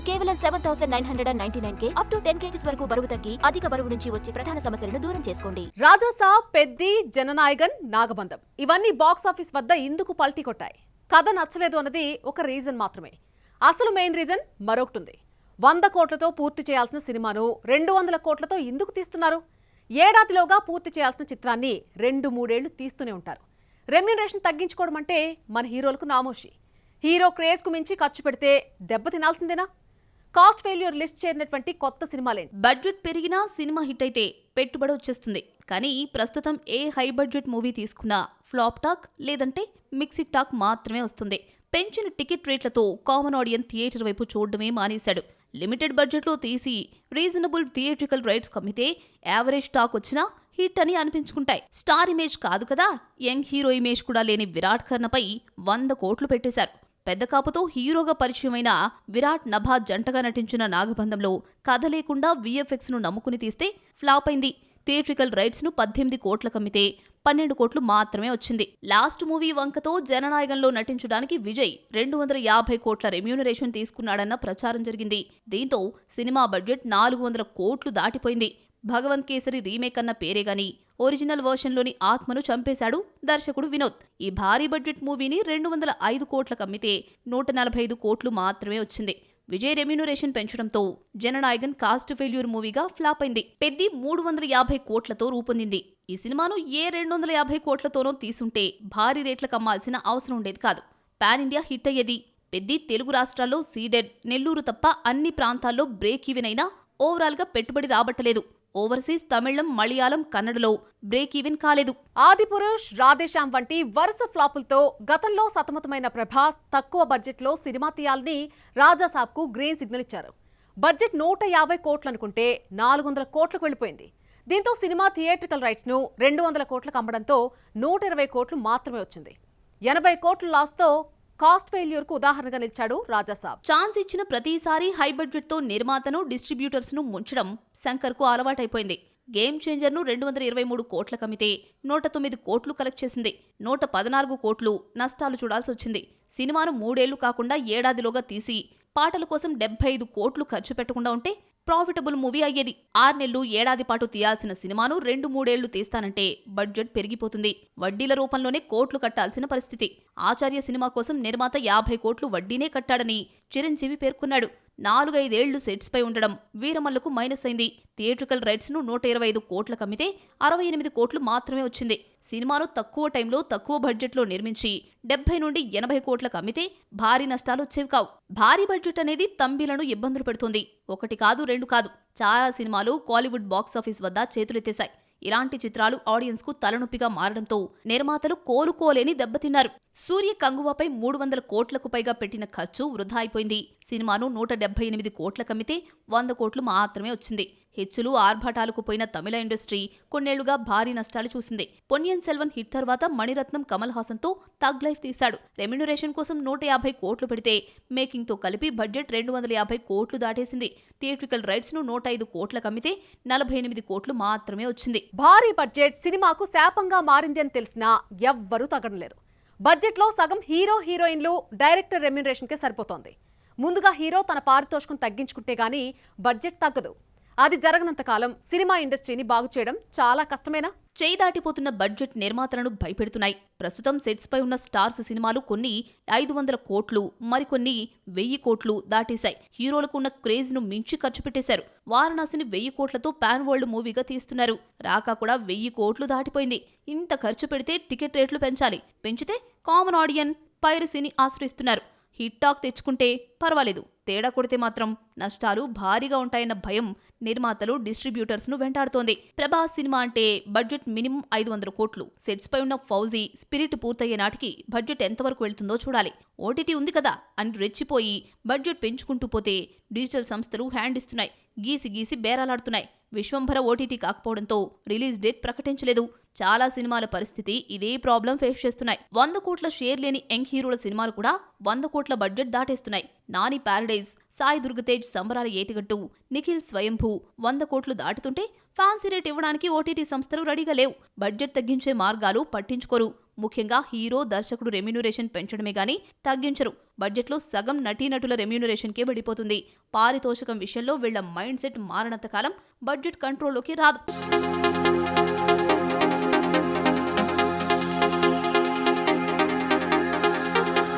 కేవలం 7,999K up to 10 kgs వరకు బరువు తగ్గి అధిక బరువు నుంచి వచ్చే ప్రధాన సమస్యలను దూరం చేసుకోండి. రాజాసాబ్, పెద్ది, జననాయగన్, నాగబంధం ఇవన్నీ బాక్స్ ఆఫీస్ వద్ద ఇందుకు పల్టీ కొట్టాయి. కథ నచ్చలేదు అన్నది ఒక రీజన్ మాత్రమే. అసలు మెయిన్ రీజన్ మరొకటి ఉంది. 100 కోట్లతో పూర్తి చేయాల్సిన సినిమాను 200 కోట్లతో ఎందుకు తీస్తున్నారు? ఏడాదిలోగా పూర్తి చేయాల్సిన చిత్రాన్ని 2-3 ఏళ్లు తీస్తూనే ఉంటారు. రెమ్యూనరేషన్ తగ్గించుకోవడం అంటే మన హీరోలకు నామోషి. హీరో క్రేజ్కు మించి ఖర్చు పెడితే దెబ్బ తినాల్సిందేనా? కాస్ట్ ఫెయిల్యూర్ లిస్ట్ చేరినటువంటి కొత్త సినిమాలేంటి? బడ్జెట్ పెరిగినా సినిమా హిట్ అయితే పెట్టుబడి వచ్చేస్తుంది. కానీ ప్రస్తుతం ఏ హై బడ్జెట్ మూవీ తీసుకున్నా ఫ్లాప్ టాక్ లేదంటే మిక్సిడ్ టాక్ మాత్రమే వస్తుంది. పెంచిన టికెట్ రేట్లతో కామన్ ఆడియన్స్ థియేటర్ వైపు చూడడమే మానేశాడు. లిమిటెడ్ బడ్జెట్లో తీసి రీజనబుల్ థియేట్రికల్ రైట్స్ కమ్మితే యావరేజ్ టాక్ వచ్చినా హిట్ అని అనిపించుకుంటాయి. స్టార్ ఇమేజ్ కాదు కదా, యంగ్ హీరో ఇమేజ్ కూడా లేని విరాట్ ఖన్నాపై 100 కోట్లు పెట్టేశారు. పెద్ద కాపుతో హీరోగా పరిచయమైన విరాట్, నభా జంటగా నటించిన నాగబంధంలో కథ లేకుండా VFX ను నమ్ముకుని తీస్తే ఫ్లాప్ అయింది. థియేట్రికల్ రైట్స్ ను 18 కోట్ల కమ్మితే 12 కోట్లు మాత్రమే వచ్చింది. లాస్ట్ మూవీ వంకతో జననాయగంలో నటించడానికి విజయ్ 250 కోట్ల రెమ్యూనరేషన్ తీసుకున్నాడన్న ప్రచారం జరిగింది. దీంతో సినిమా బడ్జెట్ 400 కోట్లు దాటిపోయింది. భగవంత్ కేసరి రీమేక్ అన్న పేరే గాని ఒరిజినల్ వర్షన్లోని ఆత్మను చంపేశాడు దర్శకుడు వినోద్. ఈ భారీ బడ్జెట్ మూవీని 205 కోట్ల కమ్మితే 145 కోట్లు మాత్రమే వచ్చింది. విజయ్ రెమ్యూనరేషన్ పెంచడంతో జననాయగన్ కాస్ట్ ఫెయిల్యూర్ మూవీగా ఫ్లాప్ అయింది. పెద్ది 350 కోట్లతో రూపొందింది. ఈ సినిమాను ఏ 250 కోట్లతోనో తీసుంటే భారీ రేట్లకు అమ్మాల్సిన అవసరం ఉండేది కాదు. పాన్ ఇండియా హిట్ అయ్యేది. పెద్ది తెలుగు రాష్ట్రాల్లో సీడెడ్, నెల్లూరు తప్ప అన్ని ప్రాంతాల్లో బ్రేక్ ఈవెన్ అయినా ఓవరాల్గా పెట్టుబడి రాబట్టలేదు. ఓవర్సీస్ తమిళం, మలయాళం, కన్నడలో బ్రేక్ ఈవెన్ కాలేదు. ఆదిపురుష్, రాధేశ్యామ్ వంటి వరుస ఫ్లాపులతో గతంలో సతమతమైన ప్రభాస్ తక్కువ బడ్జెట్లో సినిమా తీయాలని రాజాసాబ్కు గ్రీన్ సిగ్నల్ ఇచ్చారు. బడ్జెట్ 150 కోట్లు అనుకుంటే 400 కోట్లకు వెళ్ళిపోయింది. దీంతో సినిమా థియేట్రికల్ రైట్స్ ను 200 కోట్లకు అమ్మడంతో 120 కోట్లు మాత్రమే వచ్చింది. 80 కోట్ల లాస్తో కాస్ట్ ఫెయిల్యూర్ కు ఉదాహరణగా నిలిచాడు రాజాసాబ్. ఛాన్స్ ఇచ్చిన ప్రతిసారి హై బడ్జెట్ తో నిర్మాతను, డిస్ట్రిబ్యూటర్స్ ను ముంచడం శంకర్ కు అలవాటైపోయింది. గేమ్ చేంజర్ ను 223 కోట్ల కమితే 109 కోట్లు కలెక్ట్ చేసింది. 114 కోట్లు నష్టాలు చూడాల్సి వచ్చింది. సినిమాను 3 ఏళ్లు కాకుండా ఏడాదిలోగా తీసి పాటల కోసం 75 కోట్లు ఖర్చు పెట్టకుండా ఉంటే ప్రాఫిటబుల్ మూవీ అయ్యేది. 6 నెలలు, ఏడాది పాటు తీయాల్సిన సినిమాను 2-3 ఏళ్లు తీస్తానంటే బడ్జెట్ పెరిగిపోతుంది. వడ్డీల రూపంలోనే కోట్లు కట్టాల్సిన పరిస్థితి. ఆచార్య సినిమా కోసం నిర్మాత 50 కోట్లు వడ్డీనే కట్టాడని చిరంజీవి పేర్కొన్నాడు. 4-5 ఏళ్లు సెట్స్ పై ఉండడం వీరమల్లకు మైనస్ అయింది. థియేట్రికల్ రైట్స్ ను 125 కోట్ల కమ్మితే 68 కోట్లు మాత్రమే వచ్చింది. సినిమాను తక్కువ టైంలో తక్కువ బడ్జెట్లో నిర్మించి 70-80 కోట్లకు అమ్మితే భారీ నష్టాలు వచ్చేవి కావు. భారీ బడ్జెట్ అనేది తంబిలను ఇబ్బందులు పెడుతుంది. 1 కాదు 2 కాదు, చాలా సినిమాలు కాలీవుడ్ బాక్సాఫీస్ వద్ద చేతులెత్తేశాయి. ఇలాంటి చిత్రాలు ఆడియన్స్ కు తలనొప్పిగా మారడంతో నిర్మాతలు కోలుకోలేని దెబ్బతిన్నారు. సూర్య కంగువపై 300 కోట్లకు పైగా పెట్టిన ఖర్చు వృధా అయిపోయింది. సినిమాను 178 కోట్ల కమ్మితే 100 కోట్లు మాత్రమే వచ్చింది. హెచ్చులు, ఆర్భాటాలకు పోయిన తమిళ ఇండస్ట్రీ కొన్నేళ్లుగా భారీ నష్టాలు చూసింది. పొన్నియిన్ సెల్వన్ హిట్ తర్వాత మణిరత్నం కమల్ హాసన్ తో తగ్ లైఫ్ తీశాడు. రెమ్యూనరేషన్ కోసం 150 కోట్లు పెడితే మేకింగ్ తో కలిపి బడ్జెట్ 250 కోట్లు దాటేసింది. థియేట్రికల్ రైట్స్ ను 105 కోట్ల కమ్మితే 48 కోట్లు మాత్రమే వచ్చింది. భారీ బడ్జెట్ సినిమాకు శాపంగా మారింది అని తెలిసినా ఎవ్వరూ తగ్గడం. బడ్జెట్లో సగం హీరో, హీరోయిన్లు, డైరెక్టర్ రెమ్యూనరేషన్ కే సరిపోతోంది. ముందుగా హీరో తన పారితోషికం తగ్గించుకుంటే గానీ బడ్జెట్ తగ్గదు. అది జరగనంత కాలం సినిమా ఇండస్ట్రీని బాగు చేయడం చాలా కష్టమేనా? చేయి దాటిపోతున్న బడ్జెట్ నిర్మాతలను భయపెడుతున్నాయి. ప్రస్తుతం సెట్స్ పై ఉన్న స్టార్స్ సినిమాలు కొన్ని 500 కోట్లు, మరికొన్ని 1000 కోట్లు దాటేశాయి. హీరోలకు ఉన్న క్రేజ్ ను మించి ఖర్చు పెట్టేశారు. వారణాసిని 1000 కోట్లతో పాన్ వరల్డ్ మూవీగా తీస్తున్నారు. రాకా కూడా 1000 కోట్లు దాటిపోయింది. ఇంత ఖర్చు పెడితే టికెట్ రేట్లు పెంచాలి. పెంచితే కామన్ ఆడియన్ పైరసీని ఆశ్రయిస్తున్నారు. హిట్ టాక్ తెచ్చుకుంటే పర్వాలేదు, తేడా కొడితే మాత్రం నష్టాలు భారీగా ఉంటాయన్న భయం నిర్మాతలు, డిస్ట్రిబ్యూటర్స్ ను వెంటాడుతోంది. ప్రభాస్ సినిమా అంటే బడ్జెట్ మినిమం 500 కోట్లు. సెట్స్ పై ఉన్న ఫౌజీ, స్పిరిట్ పూర్తయ్యే నాటికి బడ్జెట్ ఎంతవరకు వెళ్తుందో చూడాలి. ఓటీటీ ఉంది కదా అని రెచ్చిపోయి బడ్జెట్ పెంచుకుంటూ పోతే డిజిటల్ సంస్థలు హ్యాండ్ ఇస్తున్నాయి. గీసి గీసి బేరాలాడుతున్నాయి. విశ్వంభర ఓటీటీ కాకపోవడంతో రిలీజ్ డేట్ ప్రకటించలేదు. చాలా సినిమాల పరిస్థితి ఇదే ప్రాబ్లం ఫేస్ చేస్తున్నాయి. 100 కోట్ల షేర్ లేని యంగ్ హీరోల సినిమాలు కూడా 100 కోట్ల బడ్జెట్ దాటేస్తున్నాయి. నాని ప్యారడైజ్, సాయి దుర్గతేజ్ సంబరాల ఏటిగట్టు, నిఖిల్ స్వయంభూ 100 కోట్లు దాటుతుంటే ఫ్యాన్సీ రేట్ ఇవ్వడానికి ఓటీటీ సంస్థలు రెడీగా లేవు. బడ్జెట్ తగ్గించే మార్గాలు పట్టించుకోరు. ముఖ్యంగా హీరో, దర్శకుడు రెమ్యూనరేషన్ పెంచడమే గానీ తగ్గించరు. బడ్జెట్లో సగం నటీనటుల రెమ్యూనరేషన్కే వెళ్ళిపోతుంది. పారితోషికం విషయంలో వీళ్ల మైండ్ సెట్ మారనంత కాలం బడ్జెట్ కంట్రోల్లోకి రాదు.